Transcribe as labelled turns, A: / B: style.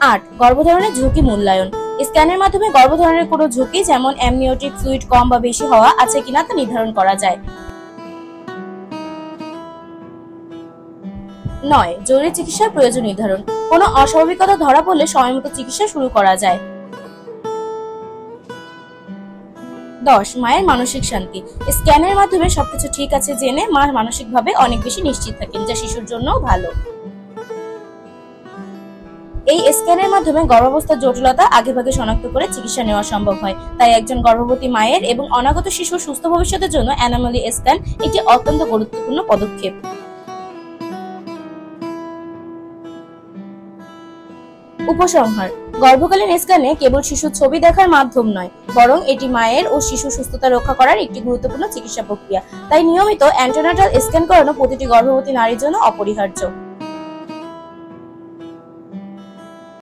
A: 8. গর্ভধারণের ঝুঁকি মূল্যায়ন। স্ক্যানের মাধ্যমে গর্ভধারণের কোনো ঝুঁকি যেমন অ্যামনিওটিক ফ্লুইড কম বা বেশি হওয়া আছে কিনা তা নির্ধারণ করা যায়। 9. জরুরি চিকিৎসার প্রয়োজন নির্ধারণ। কোনো অস্বাভাবিকতা ধরা পড়লে সময়মতো চিকিৎসা শুরু করা যায়। 10. মায়ের মানসিক শান্তি। স্ক্যানের মাধ্যমে সবকিছু ঠিক আছে জেনে মা মানসিকভাবে অনেক বেশি নিশ্চিত থাকেন, যা শিশুর জন্য ভালো। এই স্ক্যানের মাধ্যমে গর্ভাবস্থার জটিলতা আগেভাগে শনাক্ত করে চিকিৎসা নেওয়া সম্ভব হয়। তাই একজন গর্ভবতী মায়ের এবং অনাগত শিশুর সুস্থ ভবিষ্যতের জন্য অ্যানোমালি স্ক্যান একটি অত্যন্ত গুরুত্বপূর্ণ পদক্ষেপ। উপসংহার: গর্ভকালীন স্ক্যানে কেবল শিশুর ছবি দেখার মাধ্যম নয়, বরং এটি মায়ের ও শিশুর সুস্থতা রক্ষা করার একটি গুরুত্বপূর্ণ চিকিৎসা প্রক্রিয়া। তাই নিয়মিত অ্যান্টেনাটাল স্ক্যান করানো প্রতিটি গর্ভবতী নারীর জন্য অপরিহার্য।